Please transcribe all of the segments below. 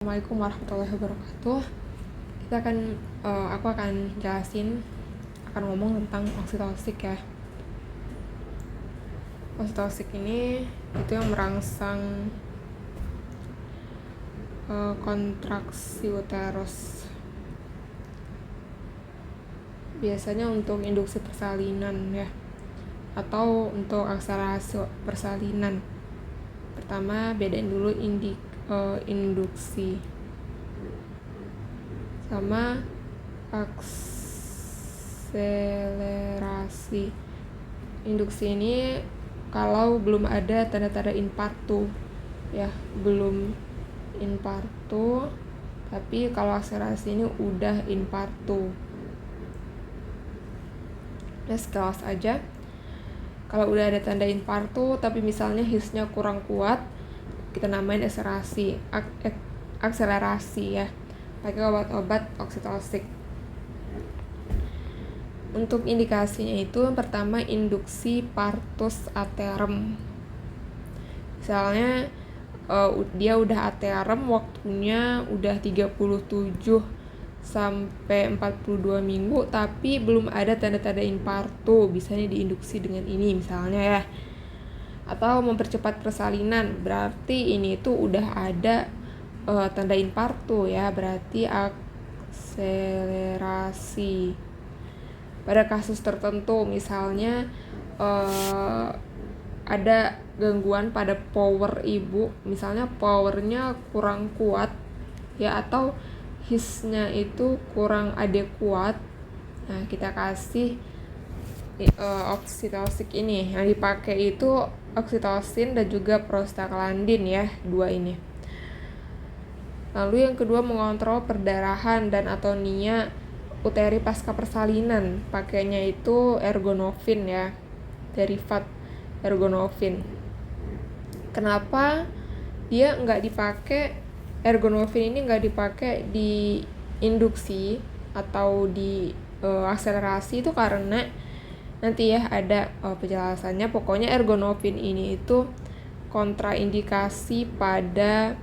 Assalamualaikum warahmatullahi wabarakatuh. Aku akan ngomong tentang oksitosik ya. Oksitosik ini itu yang merangsang kontraksi uterus. Biasanya untuk induksi persalinan ya, atau untuk akselerasi persalinan. Pertama, bedain dulu induksi sama akselerasi. Induksi ini kalau belum ada tanda-tanda infartu ya, belum infartu, tapi kalau akselerasi ini udah infartu. Ya, sekelas aja. Kalau udah ada tanda infartu tapi misalnya hisnya kurang kuat, kita namain akselerasi ya, pakai obat-obat oksitosik. Untuk indikasinya itu yang pertama induksi partus aterem. Misalnya dia udah aterem, waktunya udah 37 sampai 42 minggu tapi belum ada tanda-tanda infartu, biasanya diinduksi dengan ini misalnya ya. Atau mempercepat persalinan, berarti ini tuh udah ada tanda infartu ya, berarti akselerasi. Pada kasus tertentu misalnya ada gangguan pada power ibu, misalnya powernya kurang kuat ya, atau hisnya itu kurang adekuat, nah kita kasih oksitosik ini. Yang dipakai itu oksitosin dan juga prostaglandin ya, dua ini. Lalu yang kedua, mengontrol perdarahan dan atonia uteri pasca persalinan. Pakainya itu ergonovin ya, derivat ergonovin. Kenapa dia nggak dipakai, ergonovin ini nggak dipakai di induksi atau di akselerasi? Itu karena nanti ya ada penjelasannya. Pokoknya ergonovin ini itu kontraindikasi pada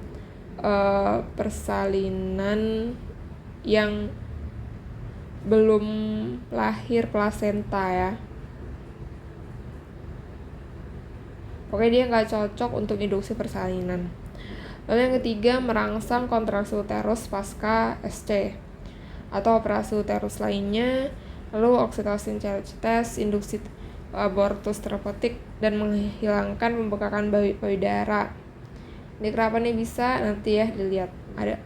persalinan yang belum lahir plasenta ya. Pokoknya dia nggak cocok untuk induksi persalinan. Lalu yang ketiga, merangsang kontraksi uterus pasca SC atau operasi uterus lainnya. Lalu oksitosin CHT, induksi abortus terapeutik, dan menghilangkan pembekakan payudara. Ini kenapa nih bisa? Nanti ya dilihat ada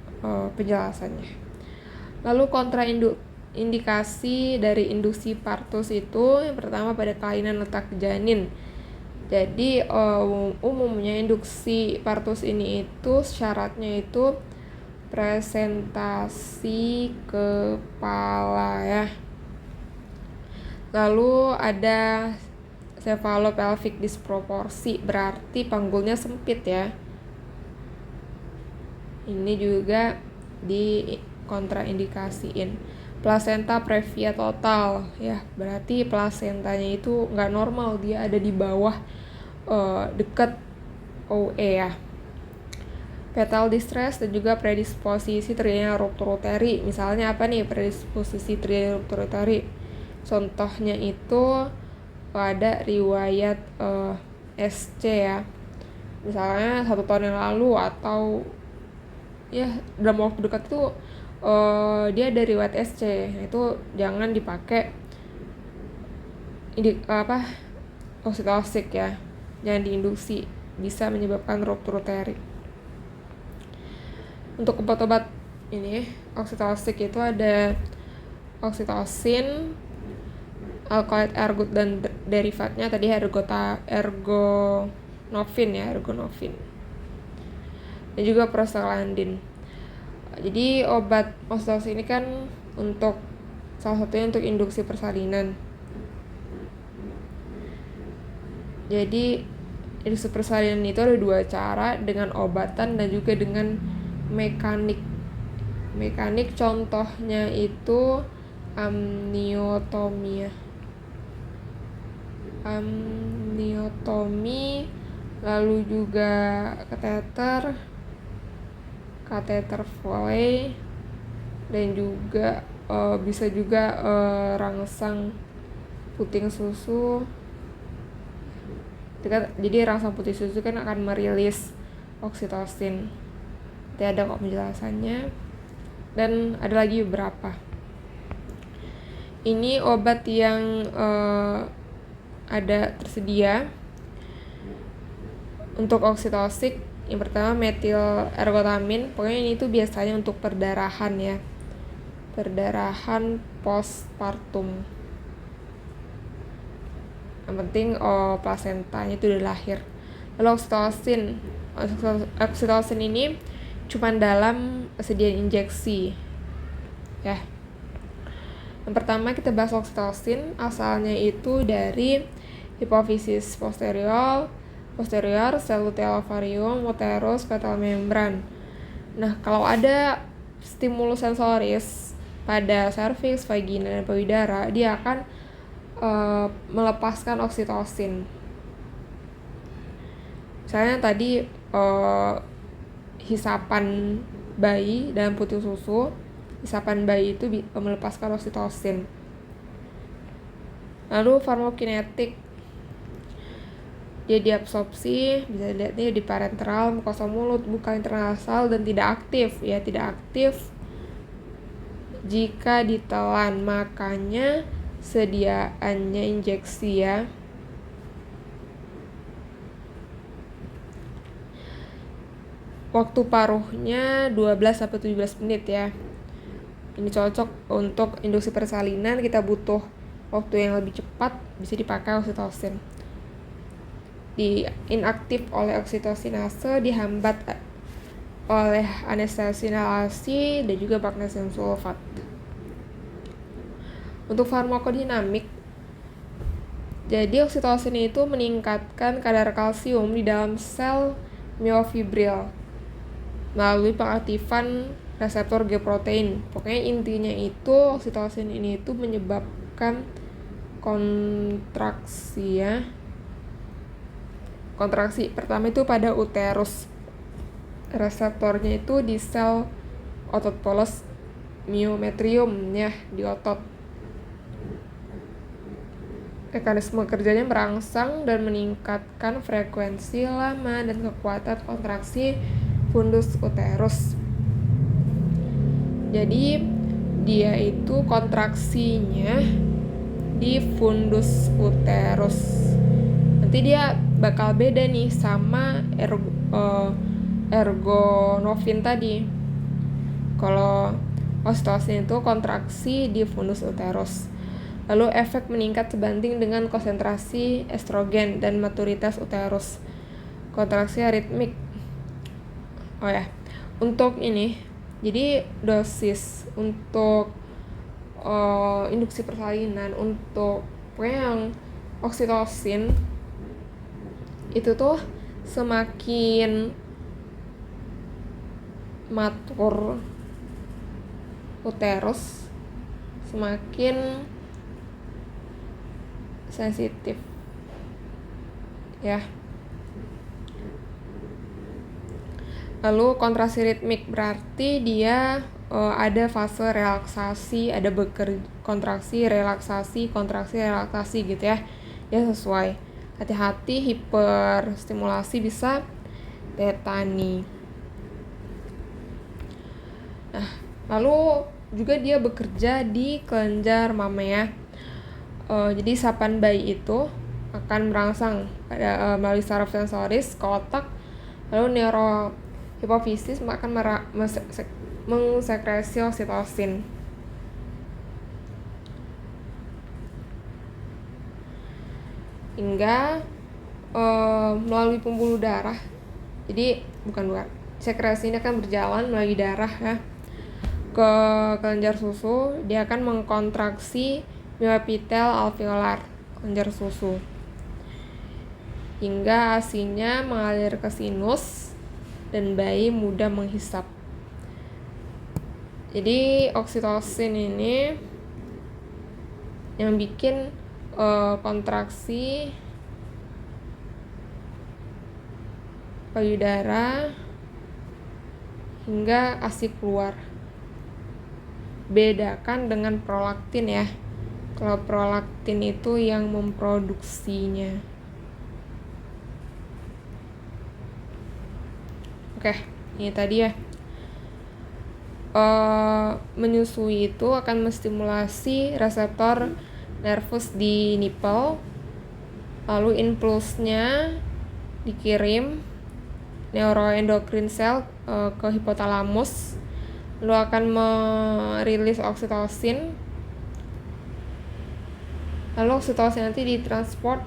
penjelasannya. Lalu kontraindikasi dari induksi partus itu, yang pertama pada kelainan letak janin. Jadi umumnya induksi partus ini itu syaratnya itu presentasi kepala ya. Lalu ada cephalopelvic disproporsi, berarti panggulnya sempit ya. Ini juga di kontraindikasiin. Plasenta previa total ya, berarti plasentanya itu nggak normal, dia ada di bawah dekat OE ya. Fetal distress dan juga predisposisi terjadinya ruptur uteri. Misalnya apa nih predisposisi terjadinya ruptur uteri? Contohnya itu ada riwayat SC ya, misalnya 1 tahun yang lalu atau ya dalam waktu dekat itu dia ada riwayat SC. Nah, itu jangan dipakai oksitosik ya, jangan diinduksi, bisa menyebabkan ruptur uteri. Untuk obat-obat ini oksitosik itu ada oksitosin, alkaloid ergot dan derivatnya tadi ergonovin ya, dan juga prostaglandin. Jadi obat oksitosin ini kan untuk salah satunya untuk induksi persalinan. Jadi induksi persalinan itu ada 2 cara, dengan obatan dan juga dengan mekanik. Mekanik contohnya itu amniotomi, lalu juga kateter, kateter Foley, dan juga bisa juga rangsang puting susu. Jadi rangsang putih susu kan akan merilis oksitosin. Nanti ada kok penjelasannya. Dan ada lagi beberapa. Ini obat yang ada tersedia untuk oksitosin. Yang pertama metil ergotamin. Pokoknya ini tuh biasanya untuk perdarahan ya. Perdarahan postpartum. Yang penting plasentanya itu udah lahir. Lalu oksitosin ini cuma dalam persediaan injeksi ya. Yang pertama kita bahas oksitosin. Asalnya itu dari hipofisis posterior, cellulopharyngeum, uterus, fetal membran. Nah, kalau ada stimulus sensoris pada serviks, vagina, dan payudara, dia akan melepaskan oksitosin. Misalnya tadi hisapan bayi dalam putih susu, hisapan bayi itu melepaskan oksitosin. Lalu farmakokinetik, dia diabsorpsi, bisa dilihat nih di parenteral, mukosa mulut, buka intranasal, dan tidak aktif ya, tidak aktif jika ditelan, makanya sediaannya injeksi ya. Waktu paruhnya 12-17 menit ya. Ini cocok untuk induksi persalinan, kita butuh waktu yang lebih cepat, bisa dipakai oksitosin. Di inaktif oleh oksitosinase, dihambat oleh anestesi inhalasi dan juga magnesium sulfat. Untuk farmakodinamik, jadi oksitosin itu meningkatkan kadar kalsium di dalam sel myofibril melalui pengaktifan reseptor G protein. Pokoknya intinya itu oksitosin ini itu menyebabkan kontraksi ya. Kontraksi pertama itu pada uterus. Reseptornya itu di sel otot polos myometrium ya, di otot. Mekanisme kerjanya merangsang dan meningkatkan frekuensi lama dan kekuatan kontraksi fundus uterus. Jadi dia itu kontraksinya di fundus uterus. Nanti dia bakal beda nih sama ergonovin tadi. Kalau oksitosin itu kontraksi di fundus uterus. Lalu efek meningkat sebanding dengan konsentrasi estrogen dan maturitas uterus. Kontraksi aritmik. Oh ya, untuk ini, jadi dosis untuk induksi persalinan untuk yang oksitosin itu tuh semakin matur uterus, semakin sensitif ya. Lalu kontraksi ritmik berarti dia ada fase relaksasi, ada kontraksi, relaksasi gitu ya. Dia sesuai. Hati-hati hiperstimulasi bisa tetani. Nah, lalu juga dia bekerja di kelenjar mama ya. Jadi isapan bayi itu akan merangsang melalui saraf sensoris ke otak, lalu neurohipofisis akan mengsekresi oksitosin. Hingga melalui pembuluh darah. Jadi bukan sekresi ini akan berjalan melalui darah ya ke kelenjar susu. Dia akan mengkontraksi myoepitel alveolar kelenjar susu hingga asinya mengalir ke sinus dan bayi mudah menghisap. Jadi oksitosin ini yang bikin kontraksi payudara hingga ASI keluar. Bedakan dengan prolaktin ya. Kalau prolaktin itu yang memproduksinya. Oke, ini tadi ya. Menyusui itu akan menstimulasi reseptor nervus di nipple, lalu impulsnya dikirim neuroendocrine cell ke hipotalamus, lalu akan merilis oksitosin, lalu oksitosin nanti ditransport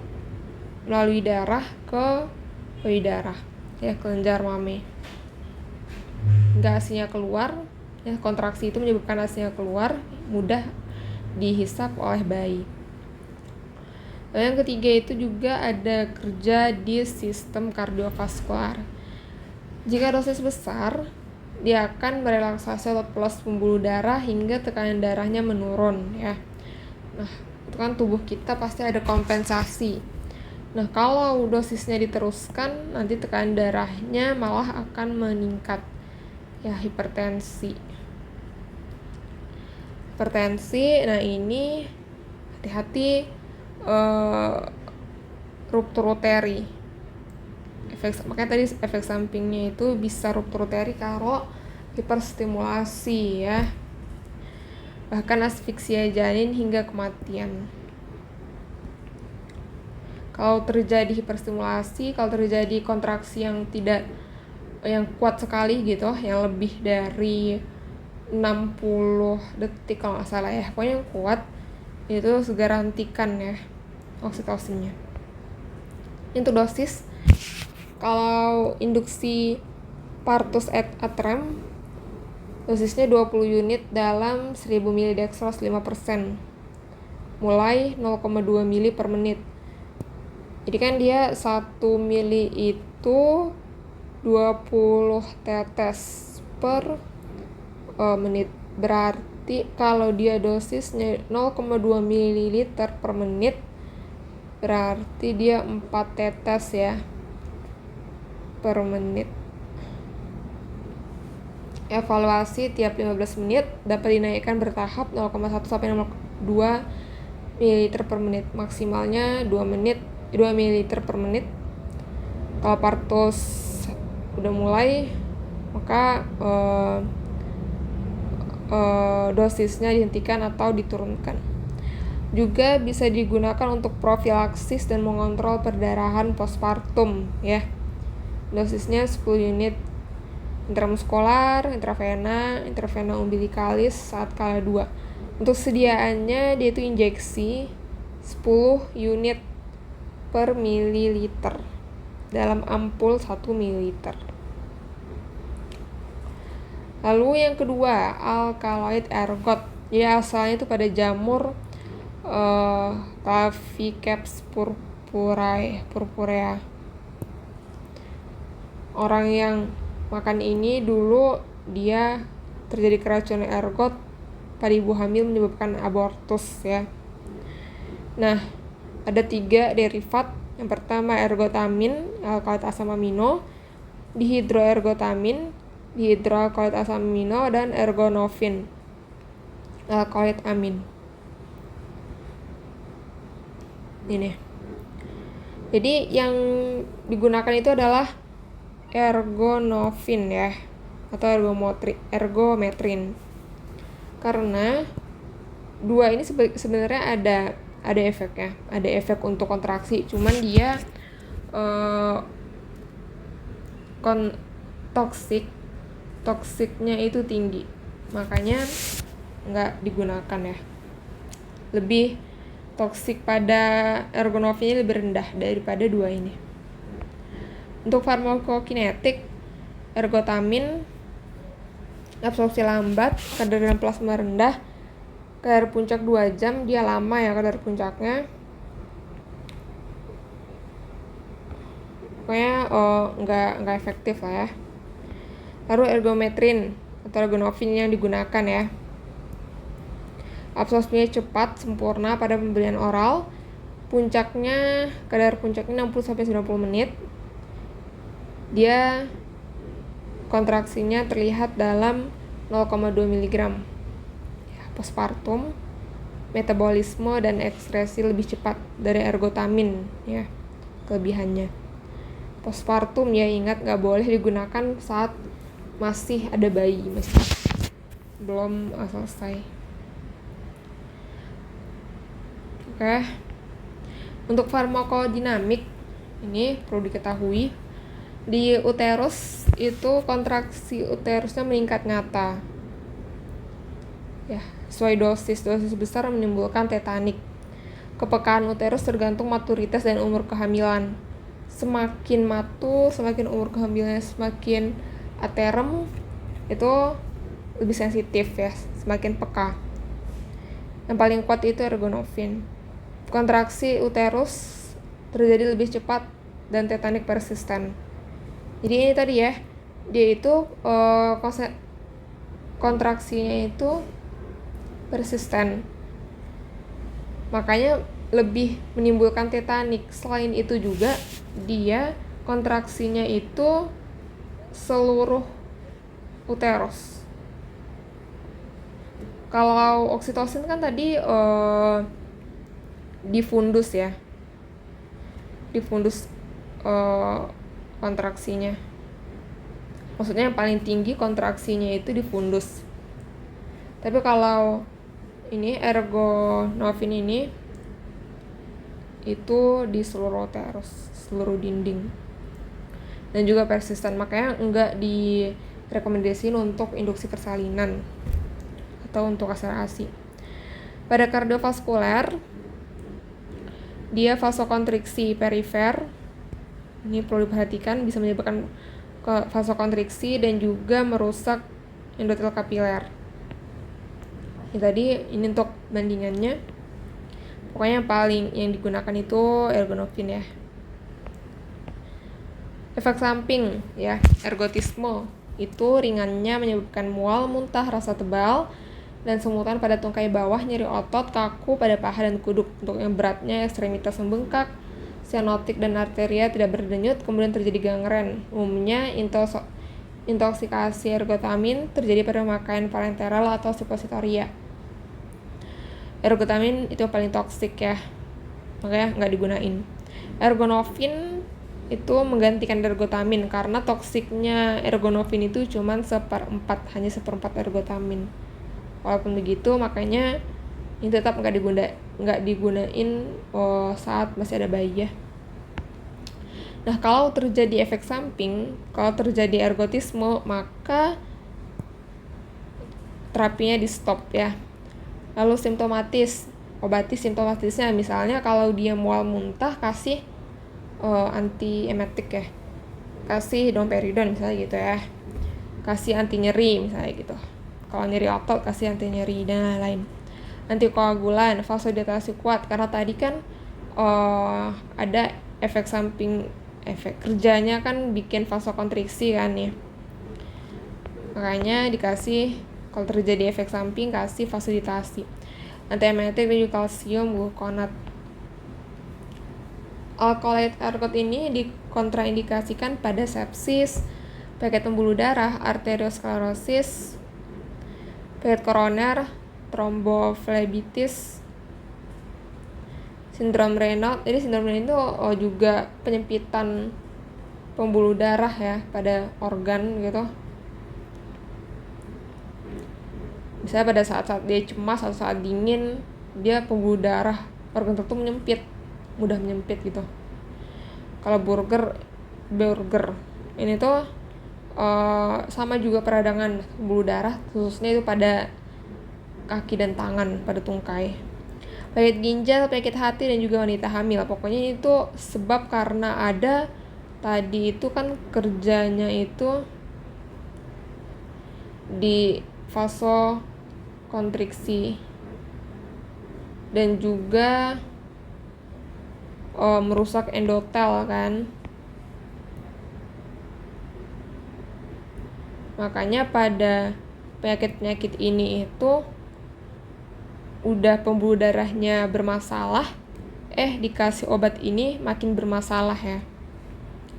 melalui darah ke payudara ya, kelenjar mame, hingga ASI-nya keluar ya. Kontraksi itu menyebabkan ASI-nya keluar, mudah dihisap oleh bayi. Lalu yang ketiga itu juga ada kerja di sistem kardiovaskular. Jika dosis besar, dia akan merelaksasi otot pelus pembuluh darah hingga tekanan darahnya menurun ya. Nah, itu kan tubuh kita pasti ada kompensasi. Nah, kalau dosisnya diteruskan, nanti tekanan darahnya malah akan meningkat ya, hipertensi. Nah ini hati-hati ruptur uteri. Makanya tadi efek sampingnya itu bisa ruptur uteri kalau hiperstimulasi ya, bahkan asfiksia janin hingga kematian. Kalau terjadi hiperstimulasi, kalau terjadi kontraksi yang kuat sekali gitu, yang lebih dari 60 detik kalau nggak salah ya, pokoknya yang kuat, itu segera hentikan ya oksitosinnya. Untuk dosis, kalau induksi partus et atrem, dosisnya 20 unit dalam 1000 ml dextrose 5%, mulai 0,2 ml per menit. Jadi kan dia 1 ml itu 20 tetes per menit. Berarti kalau dia dosisnya 0,2 ml per menit, berarti dia 4 tetes ya per menit. Evaluasi tiap 15 menit dapat dinaikkan bertahap 0,1 sampai 0,2 ml per menit, maksimalnya 2 ml per menit. Kalau partus udah mulai, maka dosisnya dihentikan atau diturunkan. Juga bisa digunakan untuk profilaksis dan mengontrol perdarahan postpartum ya. Dosisnya 10 unit intramuskular, intravena umbilicalis saat kala 2. Untuk sediaannya dia itu injeksi 10 unit per mililiter dalam ampul 1 mililiter. Lalu yang kedua, alkaloid ergot. Ya, asalnya itu pada jamur Tachycaps purpurea. Orang yang makan ini dulu dia terjadi keracunan ergot pada ibu hamil menyebabkan abortus ya. Nah, ada 3 derivat. Yang pertama ergotamin, alkaloid asam amino, dihidroergotamin, dihidroalkaloid asam amino, dan ergonofin, alkaloid amin. Ini. Jadi yang digunakan itu adalah ergonofin ya, atau ergometrin. Karena 2 ini sebenarnya ada efeknya, ada efek untuk kontraksi, cuman dia toksiknya itu tinggi, makanya nggak digunakan ya. Lebih toksik pada ergonofinnya lebih rendah daripada 2 ini. Untuk farmakokinetik, ergotamin absorpsi lambat, kadar dalam plasma rendah, kadar puncak 2 jam, dia lama ya kadar puncaknya. Pokoknya nggak efektif lah ya. Lalu ergometrin atau ergonofin yang digunakan ya. Absorpsinya cepat, sempurna pada pemberian oral. Kadar puncaknya 60-90 menit. Dia kontraksinya terlihat dalam 0,2 mg. Ya, postpartum, metabolisme dan ekskresi lebih cepat dari ergotamin ya, kelebihannya. Postpartum ya, ingat nggak boleh digunakan saat masih ada bayi, masih belum selesai. Oke. Untuk farmakodinamik ini perlu diketahui, di uterus itu kontraksi uterusnya meningkat nyata. Ya, sesuai dosis besar menimbulkan tetanik. Kepekaan uterus tergantung maturitas dan umur kehamilan. Semakin matur, semakin umur kehamilannya semakin aterem, itu lebih sensitif ya, semakin peka. Yang paling kuat itu ergonovin. Kontraksi uterus terjadi lebih cepat dan tetanik persisten. Jadi ini tadi ya, dia itu kontraksinya itu persisten, makanya lebih menimbulkan tetanik. Selain itu juga dia kontraksinya itu seluruh uterus. Kalau oksitosin kan tadi di fundus ya, di fundus kontraksinya, maksudnya yang paling tinggi kontraksinya itu di fundus. Tapi kalau ini ergonovin ini itu di seluruh uterus, seluruh dinding, dan juga persisten, makanya enggak direkomendasiin untuk induksi persalinan atau untuk akselerasi. Pada kardiovaskuler, dia vasokontriksi perifer, ini perlu diperhatikan, bisa menyebabkan vasokontriksi dan juga merusak endotel kapiler. Ini tadi, ini untuk bandingannya. Pokoknya yang paling yang digunakan itu ergonovin ya. Efek samping ya, ergotisme itu ringannya menyebabkan mual, muntah, rasa tebal, dan semutan pada tungkai bawah, nyeri otot, kaku pada paha dan kuduk. Untuk yang beratnya, ekstremitas membengkak, sianotik dan arteria tidak berdenyut, kemudian terjadi gangren. Umumnya intoksikasi ergotamin terjadi pada pemakaian parenteral atau suppositoria. Ergotamin itu paling toksik ya, makanya nggak digunain. Ergonovin itu menggantikan ergotamin karena toksiknya ergonovin itu cuma hanya seperempat ergotamin. Walaupun begitu, makanya ini tetap nggak digunain saat masih ada bayi ya. Nah, kalau terjadi efek samping, kalau terjadi ergotisme, maka terapinya di stop ya. Lalu simptomatis, obati simptomatisnya, misalnya kalau dia mual muntah, kasih antiemetik ya, kasih domperidon misalnya gitu ya, kasih anti nyeri misalnya gitu. Kalau nyeri otot kasih anti nyeri dan lain-lain. Antikoagulan, vasodilatasi kuat, karena tadi kan ada efek samping, efek kerjanya kan bikin vasokontriksi kan ya, makanya dikasih, kalau terjadi efek samping kasih vasodilatasi. Antiemetik dan juga kalsium gluconat. Alkaloid ergot ini dikontraindikasikan pada sepsis, penyakit pembuluh darah, arteriosklerosis, penyakit koroner, tromboflebitis, sindrom Raynaud. Jadi sindrom Raynaud itu juga penyempitan pembuluh darah ya pada organ gitu. Misalnya pada saat-saat dia cemas atau saat dingin, dia pembuluh darah organ tertentu mudah menyempit gitu. Kalau burger ini tuh sama juga peradangan pembuluh darah, khususnya itu pada kaki dan tangan, pada tungkai. Penyakit ginjal, penyakit hati, dan juga wanita hamil. Pokoknya itu sebab karena ada tadi itu kan kerjanya itu di vasokontriksi dan juga merusak endotel kan. Makanya pada penyakit-penyakit ini itu udah pembuluh darahnya bermasalah, dikasih obat ini makin bermasalah ya,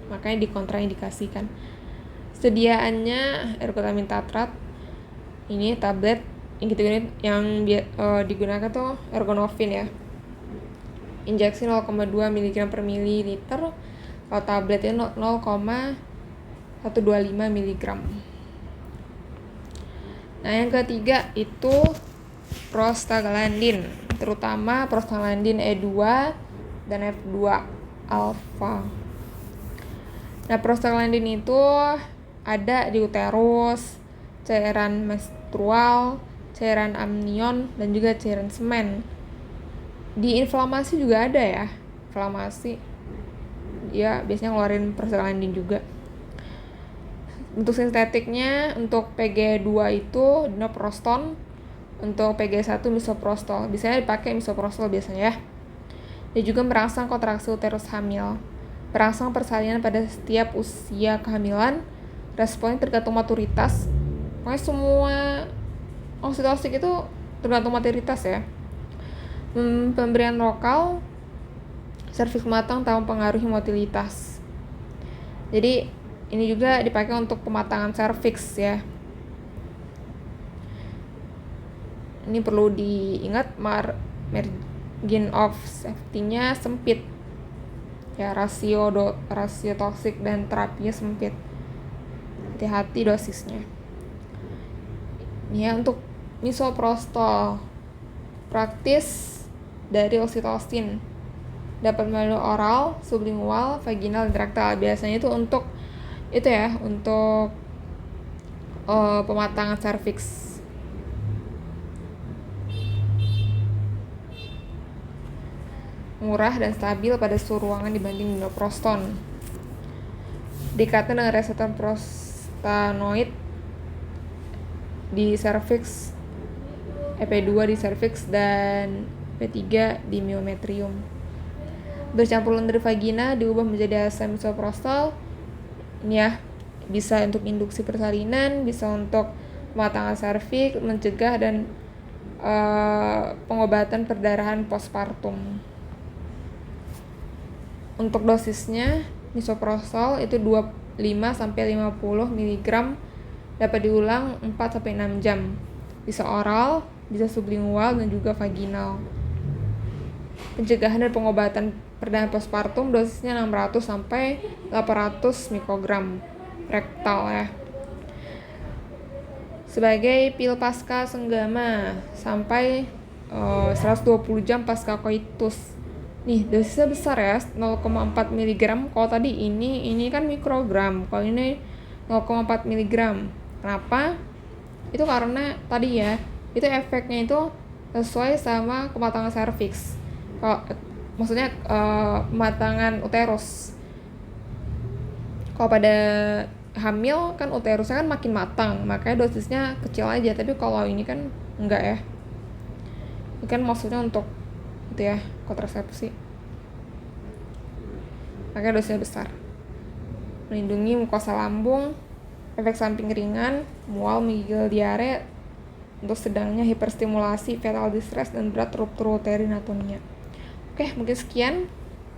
makanya dikontraindikasikan. Sediaannya ergotamin tatrat, ini tablet yang gitu yang digunakan tuh ergonovin ya. Injeksi 0,2 mg per mililiter, kalau tabletnya 0,125 mg. Nah, yang ketiga itu prostaglandin, terutama prostaglandin E2 dan F2 alfa. Nah, prostaglandin itu ada di uterus, cairan menstrual, cairan amnion, dan juga cairan semen. Di inflamasi juga ada ya, inflamasi dia biasanya ngeluarin prostaglandin juga. Untuk sintetiknya, untuk PG2 itu dinoproston, untuk PG1 misoprostol. Biasanya dipakai misoprostol biasanya ya. Dia juga merangsang kontraksi uterus hamil, merangsang persalinan pada setiap usia kehamilan. Responnya tergantung maturitas. Pokoknya semua oksitosik itu tergantung maturitas ya. Pemberian lokal, serviks matang tanpa pengaruhi motilitas. Jadi ini juga dipakai untuk pematangan serviks ya. Ini perlu diingat, margin of safety-nya sempit ya, rasio toksik dan terapinya sempit. Hati-hati dosisnya. Ini ya untuk misoprostol, praktis dari oksitosin, dapat melalui oral, sublingual, vaginal, dan rektal. Biasanya itu untuk pematangan serviks. Murah dan stabil pada suhu ruangan dibanding dinoproston. Dikatakan dengan reseptor prostanoid di serviks, EP2 di serviks, dan P3 di myometrium. Bercampuran dari vagina diubah menjadi asam misoprostol. Ini ya, bisa untuk induksi persalinan, bisa untuk pematangan serviks, mencegah dan pengobatan perdarahan postpartum. Untuk dosisnya, misoprostol itu 25-50 mg, dapat diulang 4-6 jam. Bisa oral, bisa sublingual, dan juga vaginal. Pencegahan dan pengobatan perdarahan postpartum, dosisnya 600-800 mikrogram rektal ya. Sebagai pil pasca senggama sampai 120 jam pasca koitus. Nih, dosisnya besar ya, 0,4 mg. Kalau tadi ini kan mikrogram, kalau ini 0,4 mg. Kenapa? Itu karena tadi ya, itu efeknya itu sesuai sama kematangan serviks. Maksudnya pematangan uterus. Kalau pada hamil kan uterusnya kan makin matang, makanya dosisnya kecil aja. Tapi kalau ini kan enggak ya. Ini kan maksudnya untuk itu ya, kontrasepsi. Makanya dosisnya besar. Melindungi mukosa lambung, efek samping ringan, mual, menggigil, diare. Untuk sedangnya hiperstimulasi, fetal distress, dan berat ruptur uterin atonia. Oke, mungkin sekian.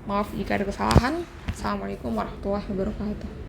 Maaf jika ada kesalahan. Assalamualaikum warahmatullahi wabarakatuh.